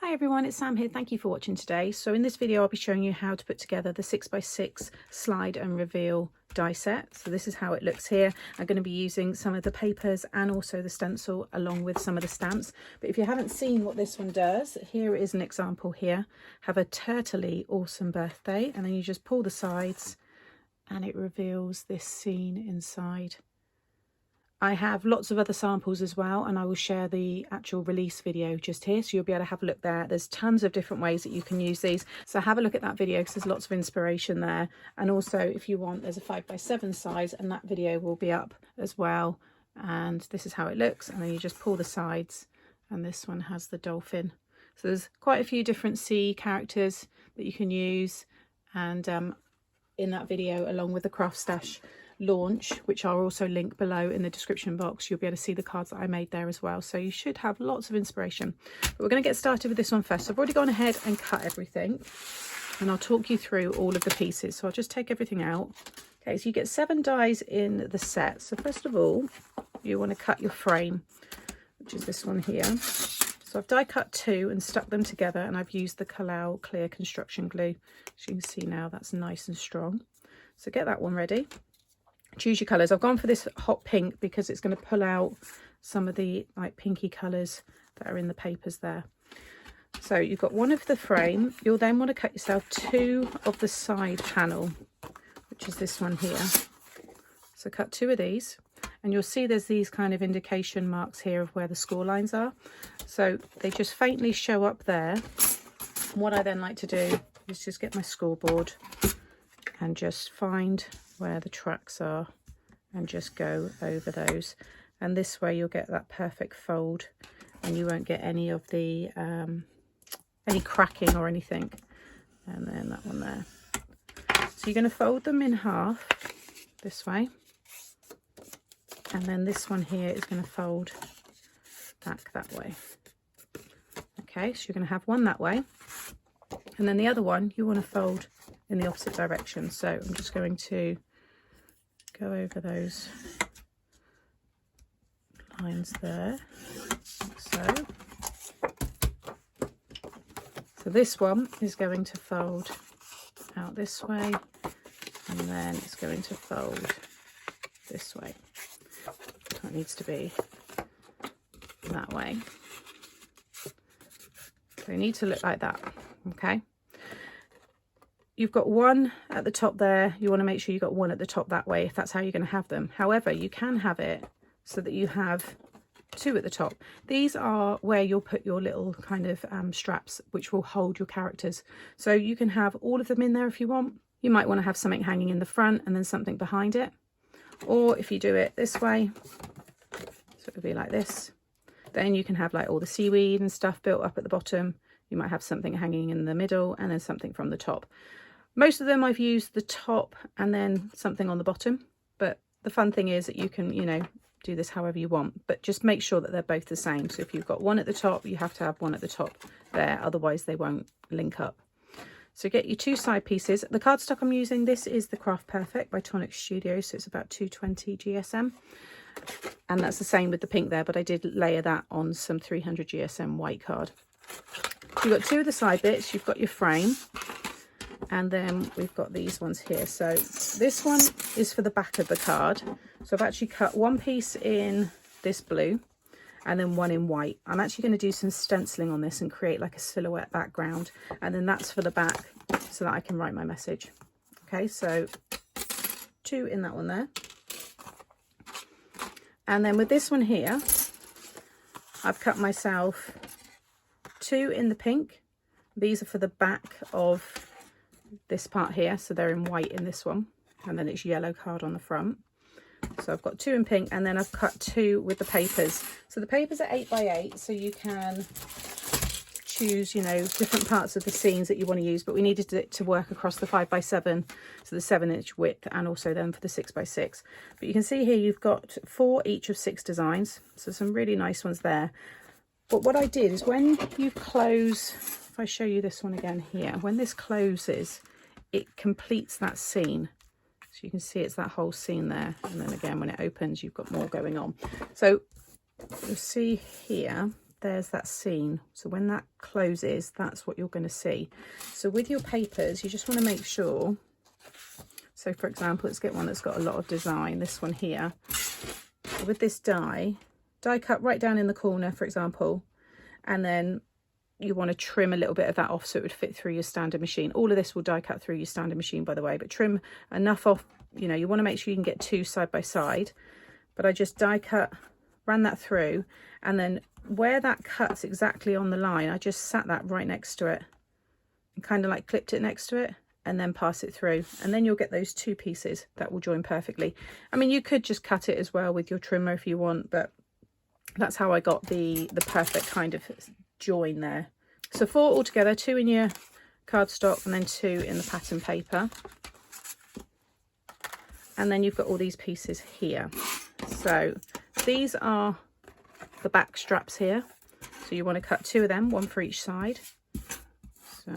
Hi everyone, it's Sam here. Thank you for watching today. So in this video I'll be showing you how to put together the 6x6 slide and reveal die set. So this is how it looks here. I'm going to be using some of the papers and also the stencil along with some of the stamps. But if you haven't seen what this one does, here is an example here. Have a turtley awesome birthday, and then you just pull the sides and it reveals this scene inside. I have lots of other samples as well, and I will share the actual release video just here, so you'll be able to have a look there. There's tons of different ways that you can use these, so have a look at that video because there's lots of inspiration there. And also, if you want, there's a 5x7 size, and that video will be up as well. And this is how it looks, and then you just pull the sides, and this one has the dolphin. So there's quite a few different sea characters that you can use, and in that video, along with the Craft Stash launch, which I'll also link below in the description box, you'll be able to see the cards that I made there as well. So you should have lots of inspiration. But we're going to get started with this one first. So I've already gone ahead and cut everything, and I'll talk you through all of the pieces. So I'll just take everything out. Okay, so you get 7 dies in the set. So first of all, you want to cut your frame, which is this one here. So I've die cut 2 and stuck them together, and I've used the Collall clear construction glue. As you can see now, that's nice and strong. So get that one ready. Choose your colours. I've gone for this hot pink because it's going to pull out some of the like pinky colours that are in the papers there. So you've got one of the frame. You'll then want to cut yourself 2 of the side panel, which is this one here. So cut 2 of these, and you'll see there's these kind of indication marks here of where the score lines are. So they just faintly show up there. And what I then like to do is just get my scoreboard and just find where the tracks are and just go over those, and this way you'll get that perfect fold and you won't get any of the any cracking or anything. And then that one there. So you're going to fold them in half this way, and then this one here is going to fold back that way. Okay, so you're going to have one that way, and then the other one you want to fold in the opposite direction. So I'm just going to go over those lines there, like so. So this one is going to fold out this way, and then it's going to fold this way. That needs to be that way. So they need to look like that, okay? You've got one at the top there. You want to make sure you've got one at the top that way if that's how you're going to have them. However, you can have it so that you have 2 at the top. These are where you'll put your little kind of straps, which will hold your characters. So you can have all of them in there if you want. You might want to have something hanging in the front and then something behind it. Or if you do it this way, so it'll be like this, then you can have like all the seaweed and stuff built up at the bottom. You might have something hanging in the middle and then something from the top. Most of them I've used the top and then something on the bottom, but the fun thing is that you can, you know, do this however you want, but just make sure that they're both the same. So if you've got one at the top, you have to have one at the top there, otherwise they won't link up. So get your 2 side pieces. The cardstock I'm using, this is the Craft Perfect by Tonic Studios, so it's about 220 GSM. And that's the same with the pink there, but I did layer that on some 300 GSM white card. You've got 2 of the side bits, you've got your frame, and then we've got these ones here. So this one is for the back of the card. So I've actually cut one piece in this blue and then one in white. I'm actually going to do some stenciling on this and create like a silhouette background, and then that's for the back so that I can write my message. Okay, so 2 in that one there. And then with this one here, I've cut myself 2 in the pink. These are for the back of this part here, so they're in white in this one, and then it's yellow card on the front. So I've got 2 in pink, and then I've cut 2 with the papers. So the papers are 8x8, so you can choose, you know, different parts of the scenes that you want to use, but we needed it to work across the 5x7, so the 7-inch width, and also then for the 6x6. But you can see here you've got 4 each of 6 designs, so some really nice ones there. But what I did is when you close, if I show you this one again here, when this closes, it completes that scene. So you can see it's that whole scene there. And then again, when it opens, you've got more going on. So you'll see here there's that seam. So when that closes, that's what you're going to see. So with your papers, you just want to make sure. So for example, let's get one that's got a lot of design, this one here. With this die cut right down in the corner, for example, and then you want to trim a little bit of that off so it would fit through your standard machine. All of this will die cut through your standard machine, by the way, but trim enough off, you know, you want to make sure you can get two side by side. But I just die cut, ran that through, and then where that cuts exactly on the line, I just sat that right next to it and kind of like clipped it next to it and then pass it through, and then you'll get those two pieces that will join perfectly. I mean, you could just cut it as well with your trimmer if you want, but that's how I got the perfect kind of join there. So 4 altogether, 2 in your cardstock and then 2 in the pattern paper. And then you've got all these pieces here. So these are the back straps here. So you want to cut 2 of them, 1 for each side. So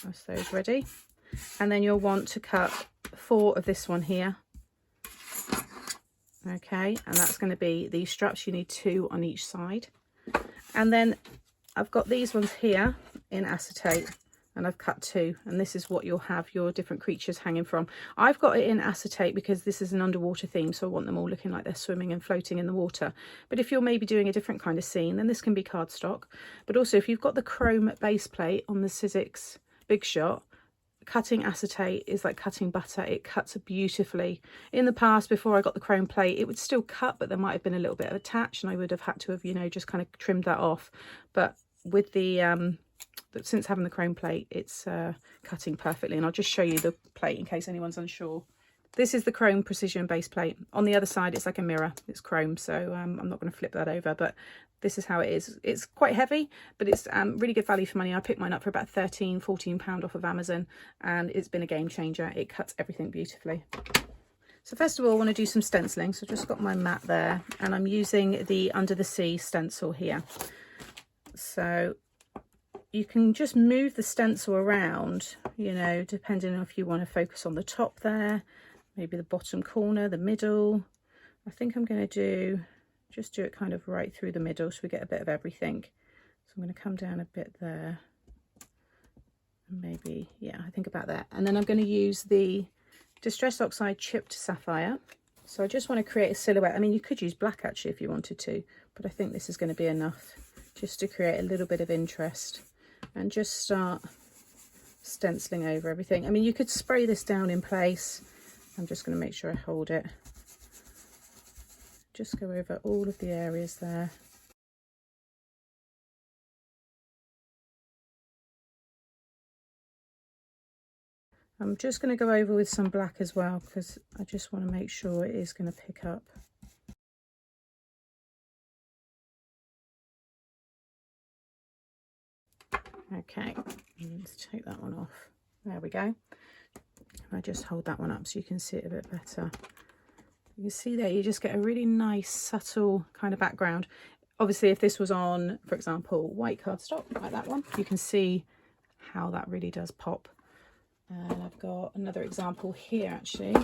that's those ready. And then you'll want to cut 4 of this one here. Okay, and that's going to be these straps. You need 2 on each side. And then I've got these ones here in acetate, and I've cut 2, and this is what you'll have your different creatures hanging from. I've got it in acetate because this is an underwater theme, so I want them all looking like they're swimming and floating in the water. But if you're maybe doing a different kind of scene, then this can be cardstock. But also if you've got the chrome base plate on the Sizzix Big Shot, cutting acetate is like cutting butter. It cuts beautifully. In the past, before I got the chrome plate, it would still cut, but there might have been a little bit of attach, and I would have had to have, you know, just kind of trimmed that off. But with the since having the chrome plate, it's cutting perfectly. And I'll just show you the plate in case anyone's unsure. This is the chrome precision base plate. On the other side, it's like a mirror. It's chrome, so I'm not going to flip that over, but this is how it is. It's quite heavy, but it's really good value for money. I picked mine up for about £13–14 off of Amazon, and it's been a game changer. It cuts everything beautifully. So first of all, I want to do some stenciling. So I've just got my mat there, and I'm using the Under the Sea stencil here. So you can just move the stencil around, you know, depending on if you want to focus on the top there, maybe the bottom corner, the middle. I think I'm going to just do it kind of right through the middle so we get a bit of everything. So I'm going to come down a bit there. Maybe, yeah, I think about that. And then I'm going to use the Distress Oxide Chipped Sapphire. So I just want to create a silhouette. I mean, you could use black actually if you wanted to, but I think this is going to be enough just to create a little bit of interest. And just start stenciling over everything. I mean, you could spray this down in place. I'm just going to make sure I hold it. Just go over all of the areas there. I'm just going to go over with some black as well, because I just want to make sure it is going to pick up. Okay, let's take that one off. There we go. I just hold that one up so you can see it a bit better. You can see there, you just get a really nice, subtle kind of background. Obviously, if this was on, for example, white cardstock, like that one, you can see how that really does pop. And I've got another example here, actually.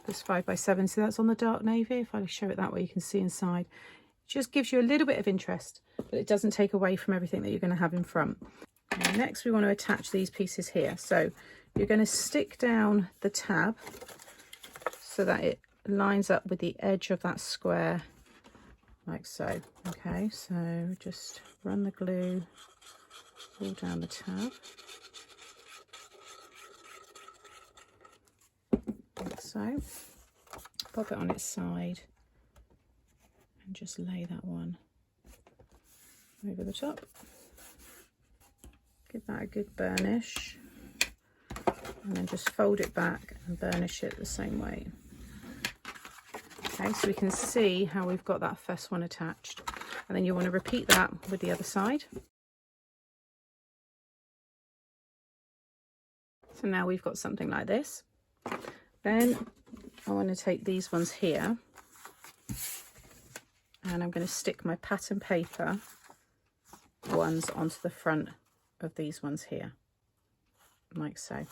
This 5x7, so that's on the dark navy. If I show it that way, you can see inside. It just gives you a little bit of interest, but it doesn't take away from everything that you're going to have in front. And next we want to attach these pieces here. So you're going to stick down the tab so that it lines up with the edge of that square, like so. Okay, so just run the glue all down the tab, like so. Pop it on its side and just lay that one over the top. Give that a good burnish, and then just fold it back and burnish it the same way. Okay, so we can see how we've got that first one attached, and then you want to repeat that with the other side. So now we've got something like this. Then I want to take these ones here, and I'm going to stick my pattern paper ones onto the front of these ones here, like so.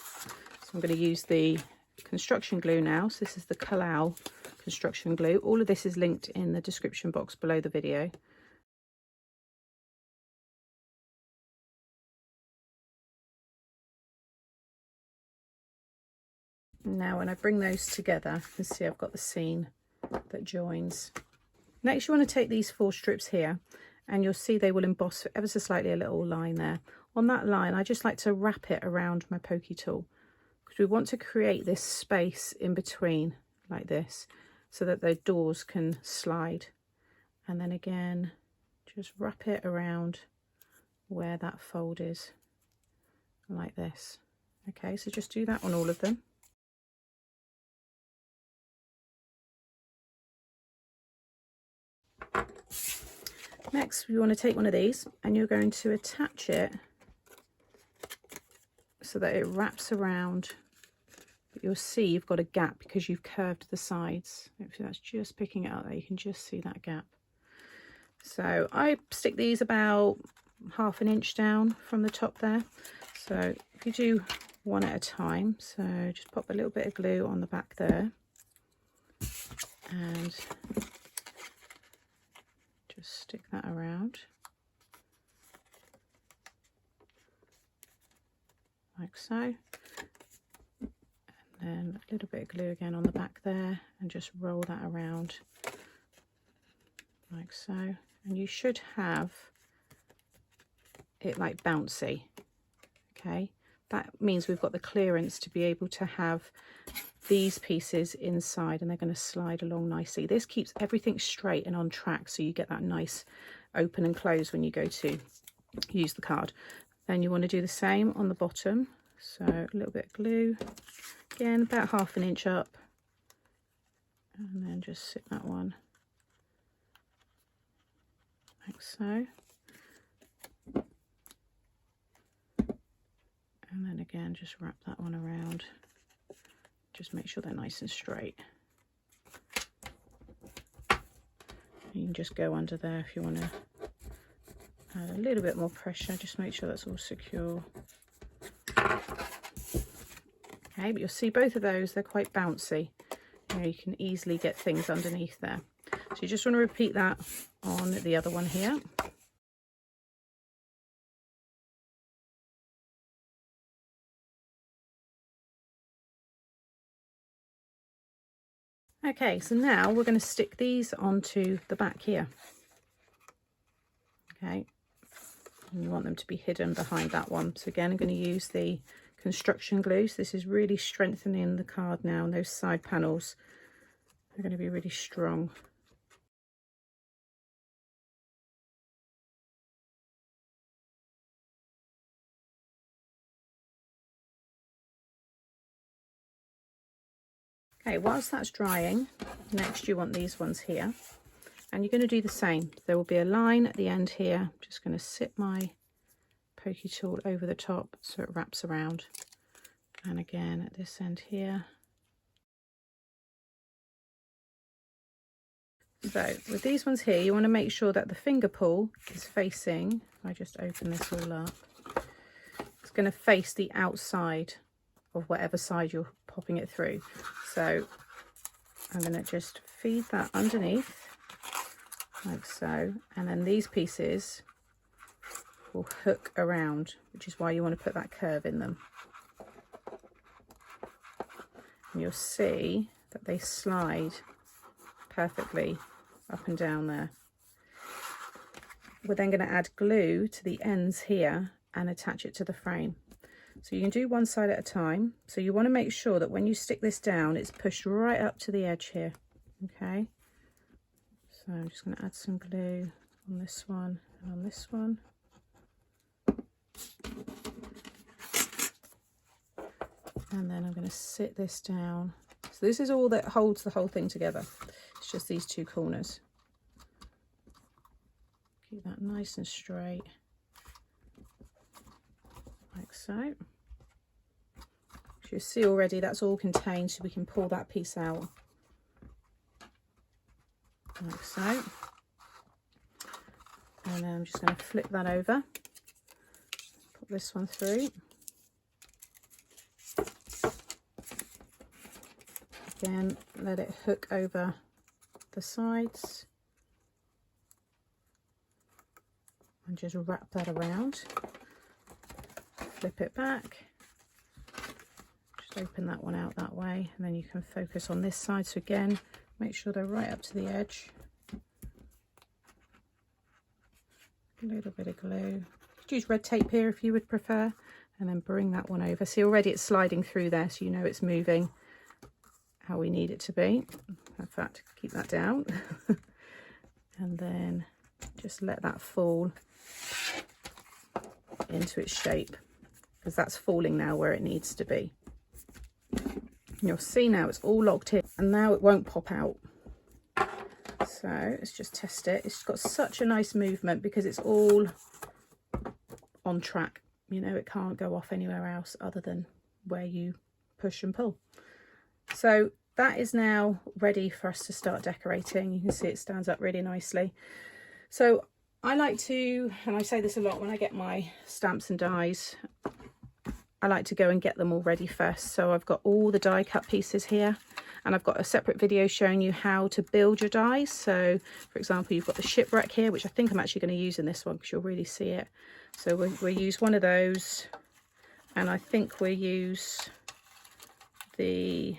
So I'm going to use the construction glue now. So this is the Collall construction glue. All of this is linked in the description box below the video. Now when I bring those together, you can see I've got the seam that joins. Next you want to take these 4 strips here, and you'll see they will emboss ever so slightly a little line there. On that line I just like to wrap it around my pokey tool, because we want to create this space in between like this, so that the doors can slide. And then again just wrap it around where that fold is like this. Okay, so just do that on all of them. Next you want to take one of these and you're going to attach it so that it wraps around, but you'll see you've got a gap because you've curved the sides. Hopefully that's just picking it up there, you can just see that gap. So I stick these about 1/2 inch down from the top there. So if you do one at a time, so just pop a little bit of glue on the back there and just stick that around like so, and then a little bit of glue again on the back there and just roll that around like so, and you should have it like bouncy. Okay, that means we've got the clearance to be able to have these pieces inside, and they're going to slide along nicely. This keeps everything straight and on track, so you get that nice open and close when you go to use the card. Then you want to do the same on the bottom, so a little bit of glue again, about 1/2 inch up, and then just sit that one like so, and then again just wrap that one around. Just make sure they're nice and straight. You can just go under there if you want to add a little bit more pressure. Just make sure that's all secure. Okay, but you'll see both of those, they're quite bouncy. You know, you can easily get things underneath there. So you just want to repeat that on the other one here. Okay, so now we're going to stick these onto the back here. Okay, and you want them to be hidden behind that one. So again, I'm going to use the construction glue. So this is really strengthening the card now, and those side panels are going to be really strong. Okay, whilst that's drying, next you want these ones here, and you're going to do the same. There will be a line at the end here. I'm just going to sit my pokey tool over the top so it wraps around, and again at this end here. So with these ones here, you want to make sure that the finger pull is facing, if I just open this all up, it's going to face the outside of whatever side you're popping it through. So I'm going to just feed that underneath like so, and then these pieces will hook around, which is why you want to put that curve in them. And you'll see that they slide perfectly up and down there. We're then going to add glue to the ends here and attach it to the frame. So you can do one side at a time. So you want to make sure that when you stick this down, it's pushed right up to the edge here. Okay, so I'm just going to add some glue on this one and on this one. And then I'm going to sit this down. So this is all that holds the whole thing together. It's just these two corners. Keep that nice and straight, like so. You see already that's all contained, so we can pull that piece out like so. And then I'm just going to flip that over, put this one through. Again, let it hook over the sides and just wrap that around. Flip it back. Just open that one out that way, and then you can focus on this side. So again, make sure they're right up to the edge. A little bit of glue. Use red tape here if you would prefer, and then bring that one over. See, already it's sliding through there, so you know it's moving how we need it to be. In fact, keep that down. And then just let that fall into its shape, because that's falling now where it needs to be. You'll see now it's all locked in, and now it won't pop out. So let's just test it. It's got such a nice movement because it's all on track. You know, it can't go off anywhere else other than where you push and pull. So that is now ready for us to start decorating. You can see it stands up really nicely. So I like to, and I say this a lot when I get my stamps and dies, I like to go and get them all ready first. So I've got all the die cut pieces here, and I've got a separate video showing you how to build your dies. So for example, you've got the shipwreck here, which I think I'm actually going to use in this one because you'll really see it. So we'll use one of those, and I think we'll use the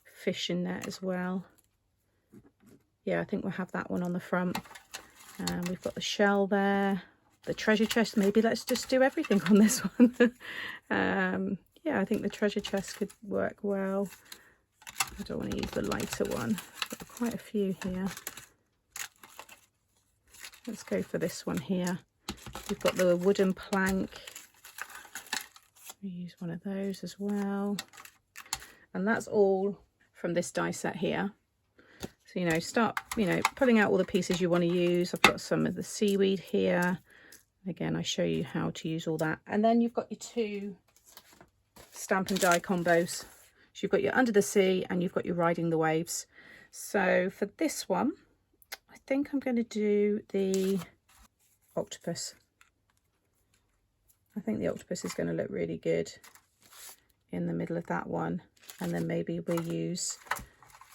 fishing net as well. Yeah, I think we'll have that one on the front. And we've got the shell there, the treasure chest. Maybe let's just do everything on this one. Yeah, I think the treasure chest could work well. I don't want to use the lighter one. Got quite a few here. Let's go for this one here. We've got the wooden plank. We use one of those as well. And that's all from this die set here. So, you know, start, you know, pulling out all the pieces you want to use. I've got some of the seaweed here. Again, I show you how to use all that. And then you've got your two stamp and die combos. So you've got your Under the Sea and you've got your Riding the Waves. So for this one, I think I'm going to do the octopus. I think the octopus is going to look really good in the middle of that one. And then maybe we'll use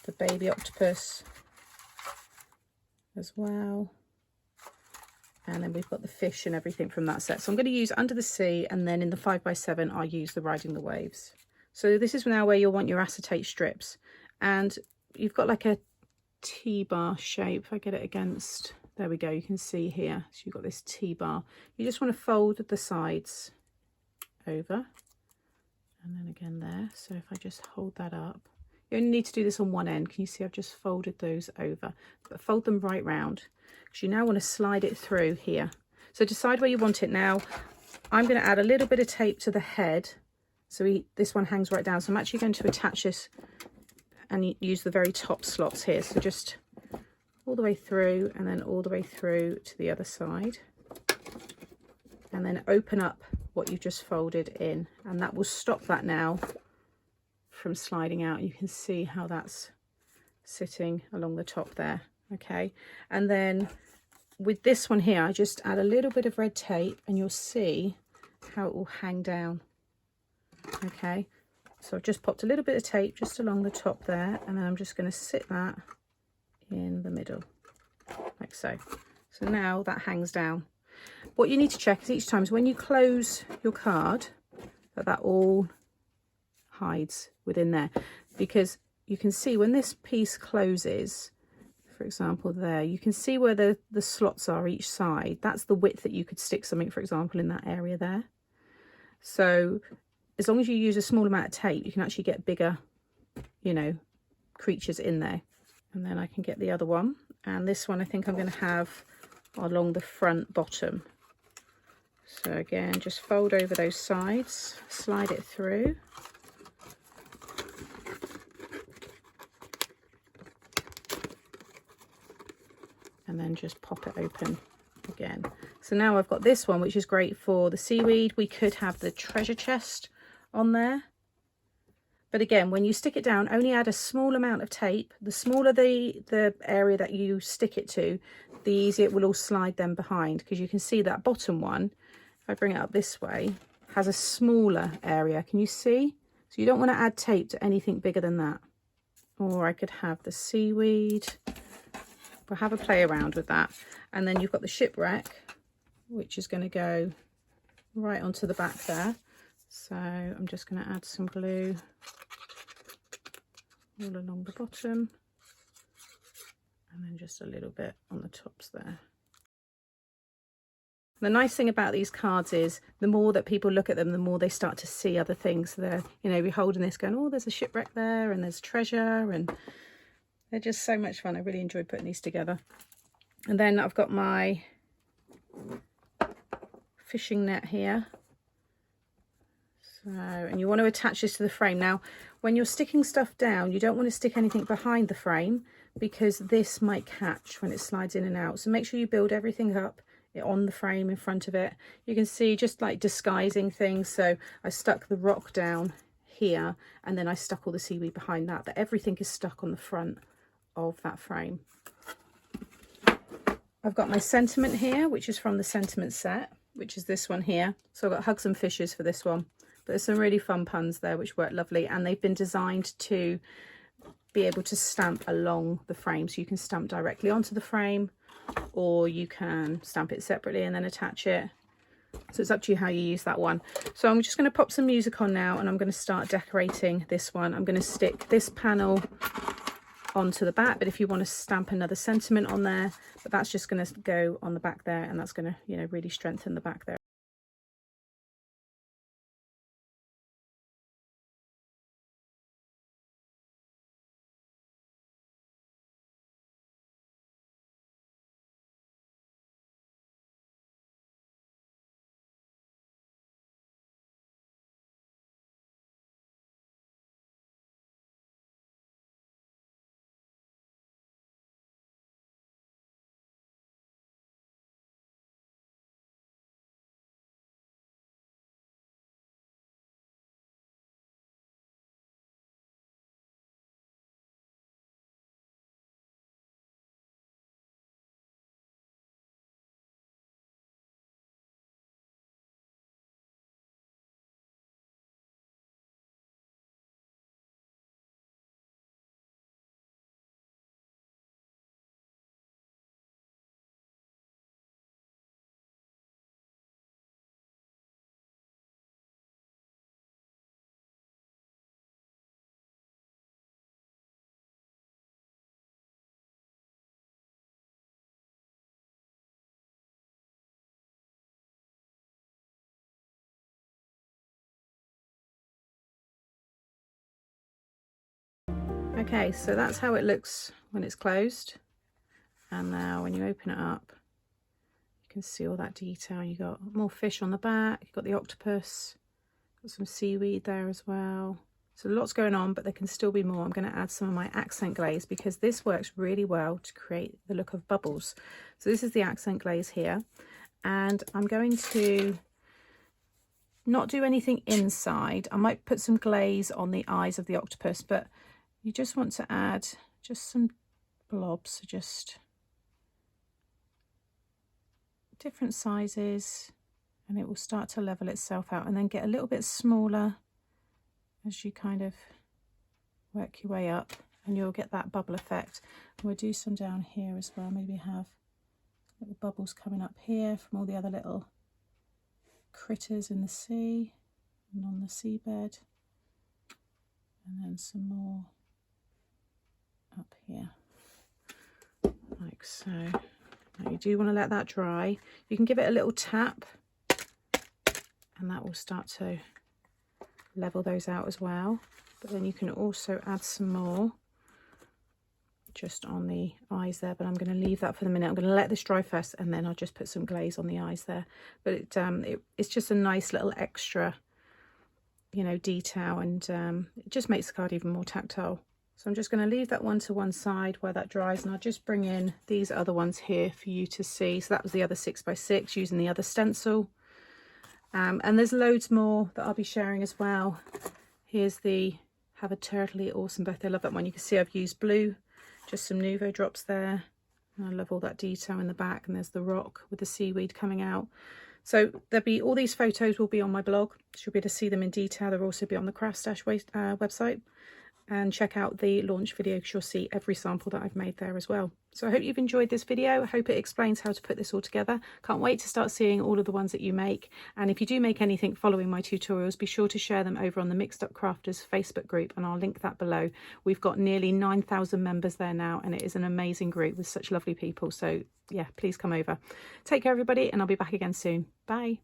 the baby octopus as well. And then we've got the fish and everything from that set. So I'm going to use Under the Sea, and then in the 5x7 I'll use the Riding the Waves. So this is now where you'll want your acetate strips, and you've got like a T-bar shape. If I get it against, there we go, you can see here. So you've got this T-bar. You just want to fold the sides over, and then again there. So if I just hold that up, you only need to do this on one end. Can you see I've just folded those over, but fold them right round, because you now want to slide it through here. So decide where you want it now. I'm going to add a little bit of tape to the head, so this one hangs right down. So I'm actually going to attach this and use the very top slots here. So just all the way through, and then all the way through to the other side, and then open up what you've just folded in, and that will stop that now from sliding out. You can see how that's sitting along the top there. Okay, and then with this one here, I just add a little bit of red tape, and you'll see how it will hang down. Okay, so I've just popped a little bit of tape just along the top there, and then I'm just going to sit that in the middle like so. So now that hangs down. What you need to check is each time is when you close your card that all hides within there, because you can see when this piece closes, for example there, you can see where the slots are each side. That's the width that you could stick something, for example, in that area there. So as long as you use a small amount of tape, you can actually get bigger, you know, creatures in there. And then I can get the other one, and this one I think I'm going to have along the front bottom. So again, just fold over those sides, slide it through, and then just pop it open again. So now I've got this one, which is great for the seaweed. We could have the treasure chest on there, but again, when you stick it down, only add a small amount of tape. The smaller the area that you stick it to, the easier it will all slide them behind, because you can see that bottom one, if I bring it up this way, has a smaller area. Can you see? So you don't want to add tape to anything bigger than that. Or I could have the seaweed. We'll have a play around with that. And then you've got the shipwreck, which is going to go right onto the back there. So I'm just going to add some glue all along the bottom, and then just a little bit on the tops there. The nice thing about these cards is the more that people look at them, the more they start to see other things. They're, you know, you're holding this going, oh, there's a shipwreck there and there's treasure, and they're just so much fun. I really enjoy putting these together. And then I've got my fishing net here. So, and you want to attach this to the frame. Now, when you're sticking stuff down, you don't want to stick anything behind the frame because this might catch when it slides in and out. So make sure you build everything up on the frame in front of it. You can see just like disguising things. So I stuck the rock down here, and then I stuck all the seaweed behind that, but everything is stuck on the front of that frame. I've got my sentiment here, which is from the sentiment set, which is this one here. So I've got hugs and fishes for this one, but there's some really fun puns there which work lovely, and they've been designed to be able to stamp along the frame. So you can stamp directly onto the frame, or you can stamp it separately and then attach it. So it's up to you how you use that one. So I'm just going to pop some music on now, and I'm going to start decorating this one. I'm going to stick this panel onto the back, but if you want to stamp another sentiment on there, but that's just going to go on the back there, and that's going to, you know, really strengthen the back there. Okay, so that's how it looks when it's closed, and now when you open it up, you can see all that detail. You got more fish on the back, you've got the octopus, got some seaweed there as well. So lots going on, but there can still be more. I'm going to add some of my accent glaze because this works really well to create the look of bubbles. So this is the accent glaze here, and I'm going to not do anything inside. I might put some glaze on the eyes of the octopus, but you just want to add just some blobs, just different sizes, and it will start to level itself out and then get a little bit smaller as you kind of work your way up, and you'll get that bubble effect. We'll do some down here as well, maybe have little bubbles coming up here from all the other little critters in the sea and on the seabed, and then some more up here like so. Now you do want to let that dry. You can give it a little tap and that will start to level those out as well, but then you can also add some more just on the eyes there, but I'm going to leave that for the minute. I'm going to let this dry first, and then I'll just put some glaze on the eyes there. But it's just a nice little extra, you know, detail, and it just makes the card even more tactile. So I'm just going to leave that one to one side while that dries, and I'll just bring in these other ones here for you to see. So that was the other 6x6 using the other stencil. And there's loads more that I'll be sharing as well. Here's the Have a Turtly Awesome Birthday. I love that one. You can see I've used blue, just some Nuvo drops there. And I love all that detail in the back, and there's the rock with the seaweed coming out. So there'll be all these photos will be on my blog. You'll be able to see them in detail. They'll also be on the Craft Stash website. and check out the launch video because you'll see every sample that I've made there as well. So I hope you've enjoyed this video. I hope it explains how to put this all together. Can't wait to start seeing all of the ones that you make. And if you do make anything following my tutorials, be sure to share them over on the Mixed Up Crafters Facebook group, and I'll link that below. We've got nearly 9,000 members there now, and it is an amazing group with such lovely people. So yeah, please come over. Take care everybody, and I'll be back again soon. Bye.